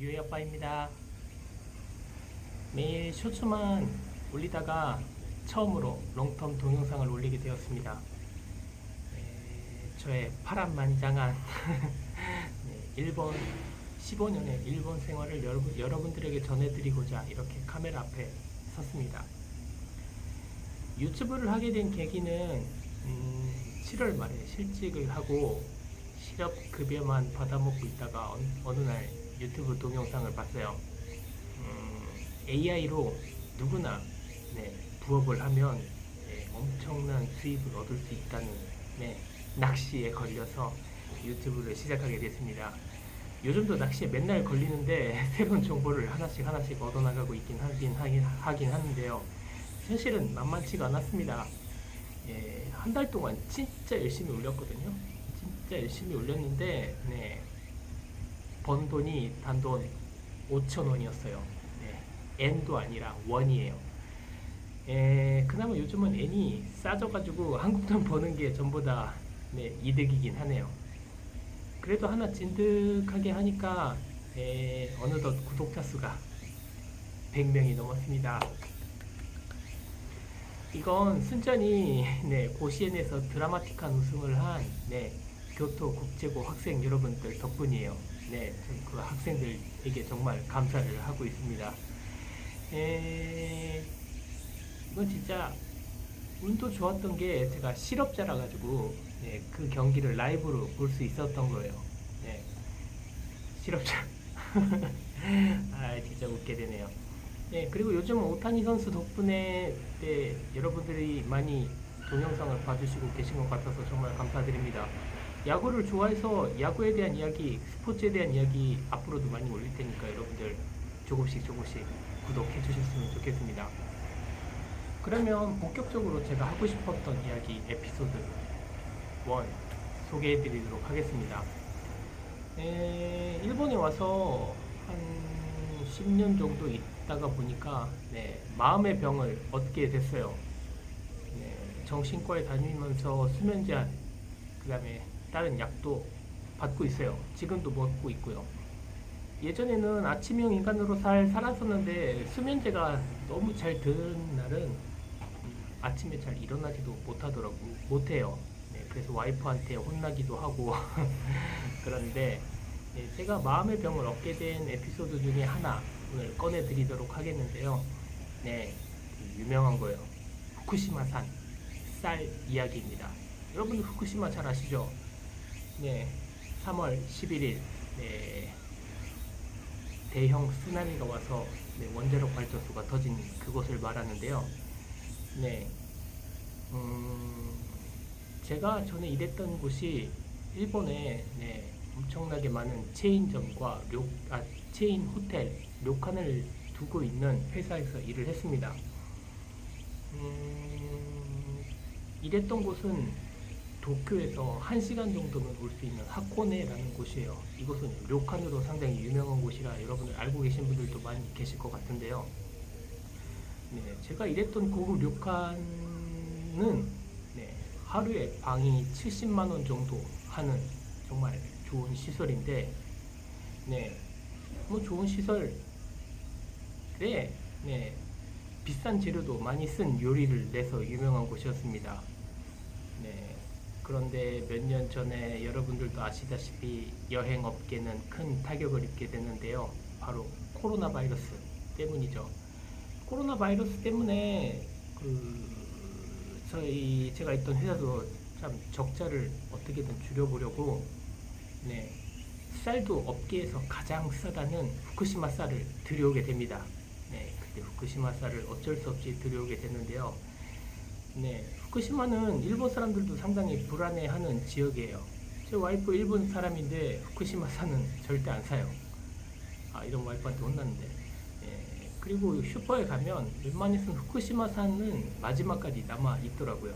유해 아빠입니다. 매일 쇼츠만 올리다가 처음으로 롱텀 동영상을 올리게 되었습니다. 저의 파란만장한 일본 15년의 일본 생활을 여러분들에게 전해드리고자 이렇게 카메라 앞에 섰습니다. 유튜브를 하게 된 계기는 7월 말에 실직을 하고 실업급여만 받아먹고 있다가 어느 날 유튜브 동영상을 봤어요. AI로 누구나 부업을 하면 엄청난 수입을 얻을 수 있다는 낚시에 걸려서 유튜브를 시작하게 됐습니다. 요즘도 낚시에 맨날 걸리는데 새로운 정보를 하나씩 얻어나가고 있긴 하긴 하는데요. 현실은 만만치가 않았습니다. 한 달 동안 진짜 열심히 올렸거든요. 진짜 열심히 올렸는데 번 돈이 단돈 5,000원이었어요. N도 아니라 원이에요. 그나마 요즘은 N이 싸져가지고 한국 돈 버는 게 전부 다 이득이긴 하네요. 그래도 하나 찐득하게 하니까 어느덧 구독자 수가 100명이 넘었습니다. 이건 순전히 고시엔에서 드라마틱한 우승을 한 교토국제고 학생 여러분들 덕분이에요. 그 학생들에게 정말 감사를 하고 있습니다. 이건 진짜 운도 좋았던 게 제가 실업자라 가지고 그 경기를 라이브로 볼 수 있었던 거예요. 실업자. 아 진짜 웃게 되네요. 그리고 요즘 오타니 선수 덕분에 여러분들이 많이 동영상을 봐주시고 계신 것 같아서 정말 감사드립니다. 야구를 좋아해서 야구에 대한 이야기, 스포츠에 대한 이야기 앞으로도 많이 올릴 테니까 여러분들 조금씩 구독해 주셨으면 좋겠습니다. 그러면 본격적으로 제가 하고 싶었던 이야기 에피소드 1 소개해 드리도록 하겠습니다. 일본에 와서 한 10년 정도 있다가 보니까 마음의 병을 얻게 됐어요. 정신과에 다니면서 수면 제한, 그 다음에 다른 약도 받고 있어요. 지금도 먹고 있고요. 예전에는 아침형 인간으로 살았었는데 수면제가 너무 잘 드는 날은 아침에 잘 일어나지도 못해요. 그래서 와이프한테 혼나기도 하고 그런데 제가 마음의 병을 얻게 된 에피소드 중에 하나 오늘 꺼내드리도록 하겠는데요. 유명한 거예요. 후쿠시마산 쌀 이야기입니다. 여러분들 후쿠시마 잘 아시죠? 3월 11일 대형 쓰나미가 와서 원자력 발전소가 터진 그곳을 말하는데요. 제가 전에 일했던 곳이 일본에 엄청나게 많은 체인점과 체인 호텔, 료칸을 두고 있는 회사에서 일을 했습니다. 일했던 곳은 도쿄에서 1시간 정도면 올 수 있는 하코네라는 곳이에요. 이곳은 료칸으로 상당히 유명한 곳이라 여러분들 알고 계신 분들도 많이 계실 것 같은데요. 제가 일했던 고급 료칸은 하루에 방이 70만원 정도 하는 정말 좋은 시설인데 좋은 시설에 비싼 재료도 많이 쓴 요리를 내서 유명한 곳이었습니다. 그런데 몇 년 전에 여러분들도 아시다시피 여행업계는 큰 타격을 입게 됐는데요. 바로 코로나 바이러스 때문이죠. 코로나 바이러스 때문에 제가 있던 회사도 참 적자를 어떻게든 줄여보려고 쌀도 업계에서 가장 싸다는 후쿠시마 쌀을 들여오게 됩니다. 그때 후쿠시마 쌀을 어쩔 수 없이 들여오게 됐는데요. 후쿠시마는 일본 사람들도 상당히 불안해하는 지역이에요. 제 와이프 일본 사람인데 후쿠시마 쌀은 절대 안 사요. 이런 와이프한테 혼났는데. 그리고 슈퍼에 가면 웬만해서는 후쿠시마 쌀은 마지막까지 남아 있더라고요.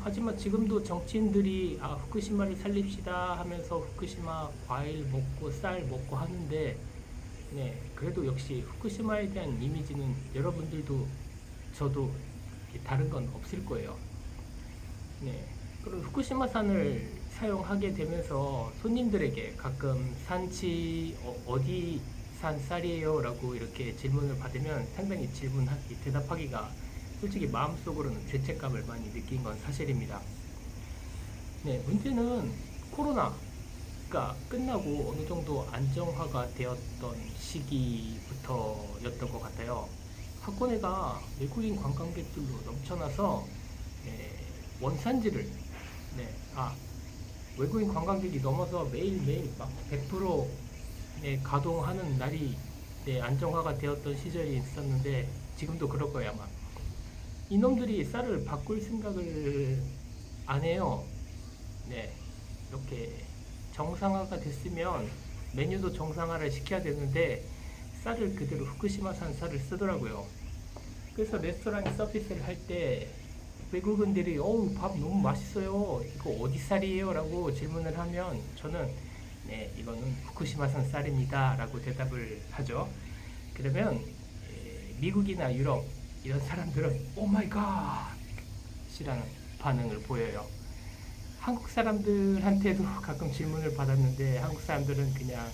하지만 지금도 정치인들이 후쿠시마를 살립시다 하면서 후쿠시마 과일 먹고 쌀 먹고 하는데 그래도 역시 후쿠시마에 대한 이미지는 여러분들도 저도 다른 건 없을 거예요. 그리고 후쿠시마산을 사용하게 되면서 손님들에게 가끔 산지 어디 산 쌀이에요? 라고 이렇게 질문을 받으면 상당히 대답하기가 솔직히 마음속으로는 죄책감을 많이 느낀 건 사실입니다. 네, 문제는 코로나가 끝나고 어느 정도 안정화가 되었던 시기부터였던 것 같아요. 학원회가 외국인 관광객들로 넘쳐나서 원산지를 네, 외국인 관광객이 넘어서 매일매일 막 100% 가동하는 날이 안정화가 되었던 시절이 있었는데 지금도 그럴 거예요 아마. 이놈들이 쌀을 바꿀 생각을 안 해요. 네, 이렇게 정상화가 됐으면 메뉴도 정상화를 시켜야 되는데 쌀을 그대로 후쿠시마산 쌀을 쓰더라고요. 그래서 레스토랑 서비스를 할 때 외국인들이 어우 밥 너무 맛있어요. 이거 어디 쌀이에요? 라고 질문을 하면 저는 네, 이거는 후쿠시마산 쌀입니다. 라고 대답을 하죠. 그러면 미국이나 유럽 이런 사람들은 오 마이 갓! 이라는 반응을 보여요. 한국 사람들한테도 가끔 질문을 받았는데 한국 사람들은 그냥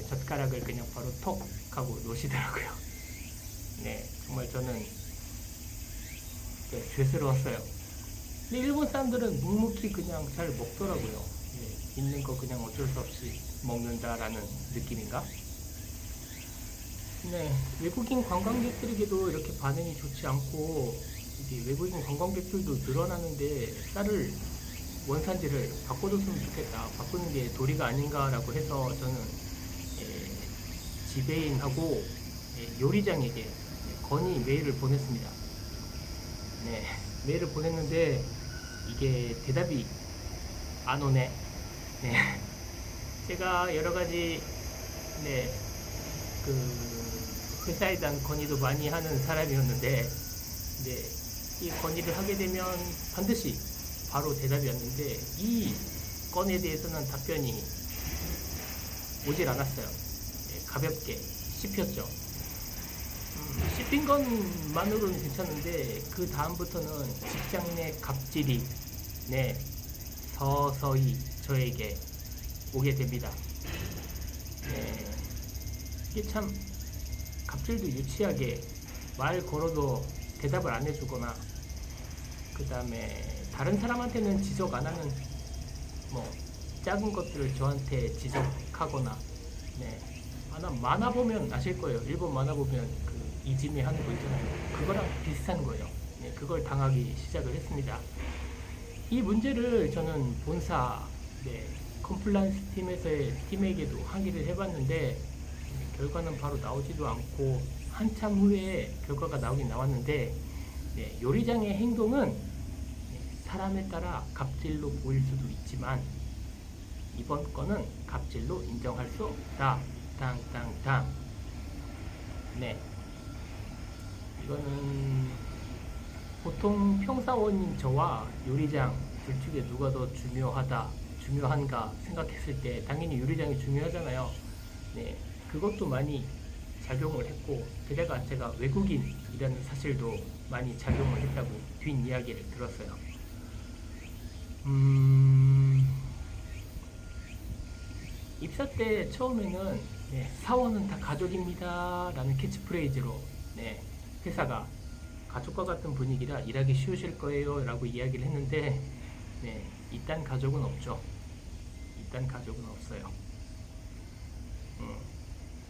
젓가락을 그냥 바로 톡 하고 놓으시더라고요. 네, 정말 저는 죄스러웠어요. 근데 일본 사람들은 묵묵히 그냥 잘 먹더라고요. 있는 거 그냥 어쩔 수 없이 먹는다라는 느낌인가? 네, 외국인 관광객들에게도 이렇게 반응이 좋지 않고 이제 외국인 관광객들도 늘어나는데 쌀을 원산지를 바꿔줬으면 좋겠다. 바꾸는 게 도리가 아닌가라고 해서 저는 지배인하고 요리장에게 건의 메일을 보냈습니다. 네, 메일을 보냈는데 이게 대답이 안 오네. 네, 제가 여러 가지 그 회사에 대한 건의도 많이 하는 사람이었는데 이 건의를 하게 되면 반드시 바로 대답이 왔는데 이 건에 대해서는 답변이 오질 않았어요. 가볍게 씹혔죠. 씹힌 것만으로는 괜찮은데 그 다음부터는 직장 내 갑질이 서서히 저에게 오게 됩니다. 이게 참 갑질도 유치하게 말 걸어도 대답을 안 해주거나 그 다음에 다른 사람한테는 지적 안 하는 작은 것들을 저한테 지적하거나 만화 보면 아실 거예요. 일본 만화 보면 그 이지메 하는 거 있잖아요. 그거랑 비슷한 거예요. 그걸 당하기 시작을 했습니다. 이 문제를 저는 본사 컴플라이언스 팀에서의 팀에게도 항의를 해봤는데 결과는 바로 나오지도 않고 한참 후에 결과가 나오긴 나왔는데 요리장의 행동은 사람에 따라 갑질로 보일 수도 있지만 이번 건은 갑질로 인정할 수 없다. 땅땅땅. 이거는 보통 평사원인 저와 요리장 둘 중에 누가 더 중요한가 생각했을 때 당연히 요리장이 중요하잖아요. 그것도 많이 작용을 했고 게다가 제가 외국인이라는 사실도 많이 작용을 했다고 뒷이야기를 들었어요. 입사 때 처음에는 사원은 다 가족입니다 라는 캐치프레이즈로 회사가 가족과 같은 분위기라 일하기 쉬우실 거예요 라고 이야기를 했는데 이딴 가족은 없죠. 이딴 가족은 없어요.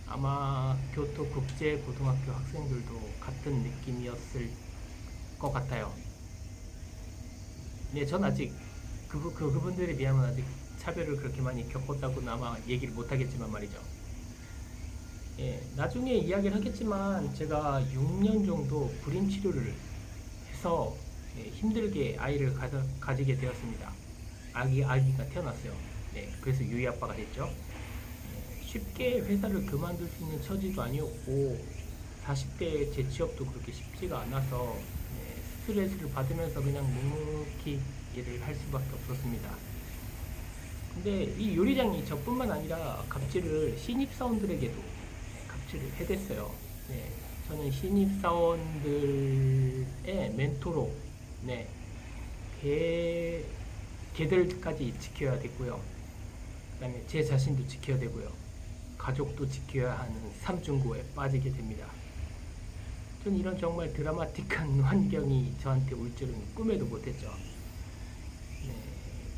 아마 교토국제고등학교 학생들도 같은 느낌이었을 것 같아요. 전 아직 그분들에 비하면 아직 차별을 그렇게 많이 겪었다고는 아마 얘기를 못하겠지만 말이죠. 나중에 이야기를 하겠지만 제가 6년 정도 불임 치료를 해서 힘들게 아이를 가지게 되었습니다. 아기가 태어났어요. 그래서 유이 아빠가 됐죠. 쉽게 회사를 그만둘 수 있는 처지도 아니었고 40대 재취업도 그렇게 쉽지가 않아서 스트레스를 받으면서 그냥 묵묵히 일을 할 수밖에 없었습니다. 근데 이 요리장이 저뿐만 아니라 갑질을 신입사원들에게도 갑질을 해댔어요. 저는 신입사원들의 멘토로 개들까지 지켜야 되고요. 그다음에 제 자신도 지켜야 되고요. 가족도 지켜야 하는 삼중고에 빠지게 됩니다. 전 이런 정말 드라마틱한 환경이 저한테 올 줄은 꿈에도 못했죠. 네,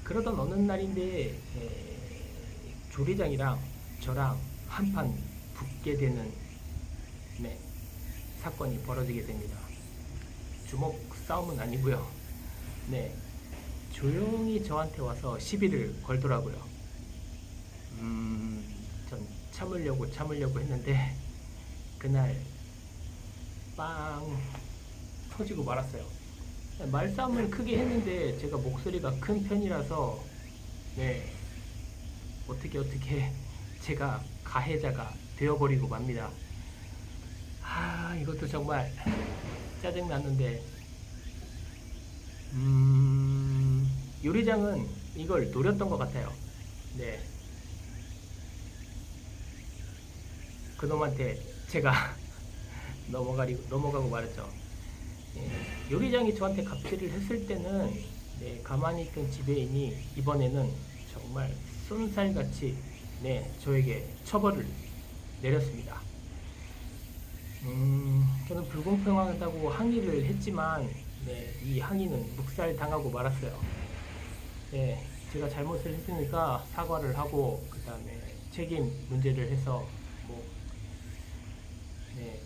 그러던 어느 날인데 조리장이랑 저랑 한판 붙게 되는 네, 사건이 벌어지게 됩니다. 주먹 싸움은 아니고요. 네, 조용히 저한테 와서 시비를 걸더라고요. 전 참으려고 했는데 그날 빵 터지고 말았어요. 말싸움을 크게 했는데 제가 목소리가 큰 편이라서 네, 어떻게 제가 가해자가 되어버리고 맙니다. 이것도 정말 짜증났는데 요리장은 이걸 노렸던 것 같아요. 네, 그놈한테 제가 넘어가고 말았죠. 예, 요리장이 저한테 갑질을 했을 때는 네, 가만히 있던 지배인이 이번에는 정말 쏜살같이 네, 저에게 처벌을 내렸습니다. 저는 불공평하다고 항의를 했지만 네, 이 항의는 묵살당하고 말았어요. 네, 제가 잘못을 했으니까 사과를 하고 그 다음에 책임 문제를 해서 뭐 네,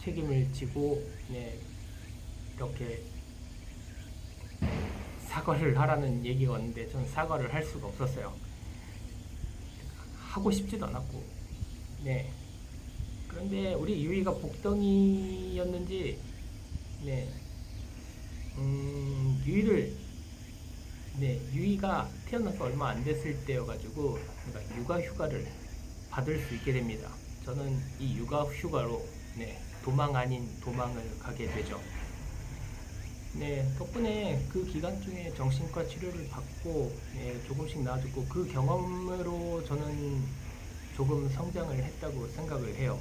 책임을 지고 네, 이렇게 사과를 하라는 얘기가 왔는데 전 사과를 할 수가 없었어요. 하고 싶지도 않았고 네, 그런데 우리 유이가 복덩이였는지 네, 유이가 태어나서 얼마 안 됐을 때여가지고 그러니까 육아휴가를 받을 수 있게 됩니다. 저는 이 육아휴가로 네, 도망 아닌 도망을 가게 되죠. 네, 덕분에 그 기간 중에 정신과 치료를 받고 네, 조금씩 나아졌고 그 경험으로 저는 조금 성장을 했다고 생각을 해요.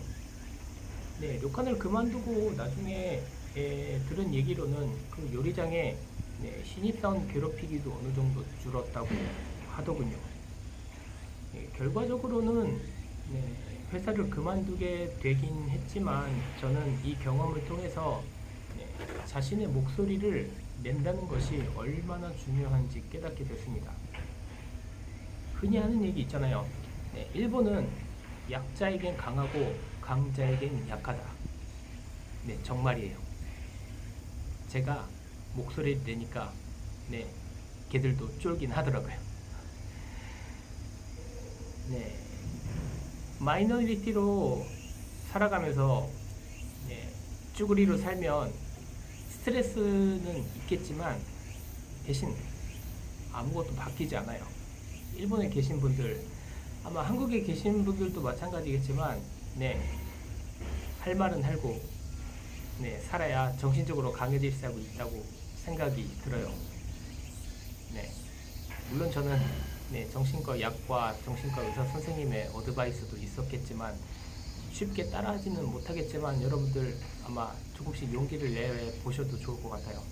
네, 료칸을 그만두고 나중에 들은 얘기로는 그 요리장에 네, 신입사원 괴롭히기도 어느 정도 줄었다고 하더군요. 네, 결과적으로는 네, 회사를 그만두게 되긴 했지만 저는 이 경험을 통해서 네, 자신의 목소리를 낸다는 것이 얼마나 중요한지 깨닫게 됐습니다. 흔히 하는 얘기 있잖아요. 네, 일본은 약자에겐 강하고 강자에겐 약하다. 네, 정말이에요. 제가 목소리를 내니까 네, 걔들도 쫄긴 하더라고요. 네, 마이너리티로 살아가면서 네, 쭈구리로 살면 스트레스는 있겠지만 대신 아무것도 바뀌지 않아요. 일본에 계신 분들, 아마 한국에 계신 분들도 마찬가지겠지만 네, 할 말은 할고 네, 살아야 정신적으로 강해질 수 있다고 생각이 들어요. 네, 물론 저는 네, 정신과 약과 정신과 의사 선생님의 어드바이스도 있었겠지만 쉽게 따라하지는 못하겠지만 여러분들 아마 조금씩 용기를 내 보셔도 좋을 것 같아요.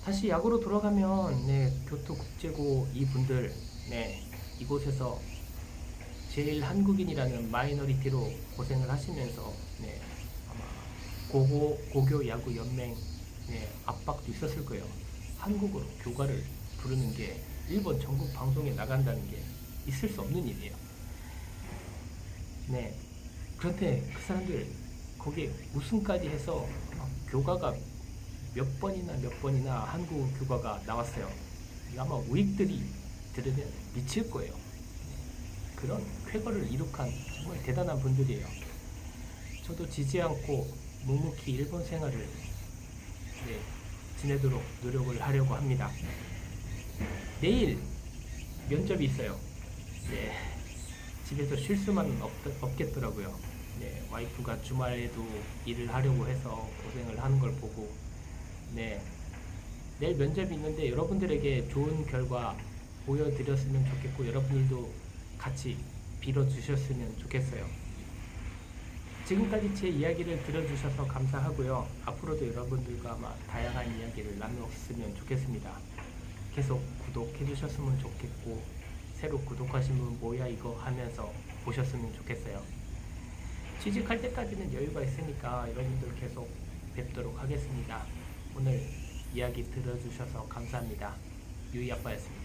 다시 약으로 돌아가면 네, 교토국제고 이분들 네, 이곳에서 제일 한국인이라는 마이너리티로 고생을 하시면서 네, 아마 고교 야구 연맹 네, 압박도 있었을 거예요. 한국어로 교가를 부르는 게 일본 전국 방송에 나간다는 게 있을 수 없는 일이에요. 네. 그런데 그 사람들 거기에 우승까지 해서 교가가 몇 번이나 한국 교가가 나왔어요. 아마 우익들이 들으면 미칠 거예요. 그런 쾌거를 이룩한 정말 대단한 분들이에요. 저도 지지 않고 묵묵히 일본 생활을 네, 지내도록 노력을 하려고 합니다. 내일 면접이 있어요. 네, 집에서 쉴 수만은 없겠더라고요. 네, 와이프가 주말에도 일을 하려고 해서 고생을 하는 걸 보고 네, 내일 면접이 있는데 여러분들에게 좋은 결과 보여드렸으면 좋겠고 여러분들도 같이 빌어주셨으면 좋겠어요. 지금까지 제 이야기를 들어주셔서 감사하고요. 앞으로도 여러분들과 아마 다양한 이야기를 나누었으면 좋겠습니다. 계속 구독해 주셨으면 좋겠고, 새로 구독하신 분 뭐야 이거 하면서 보셨으면 좋겠어요. 취직할 때까지는 여유가 있으니까 여러분들 계속 뵙도록 하겠습니다. 오늘 이야기 들어주셔서 감사합니다. 유이 아빠였습니다.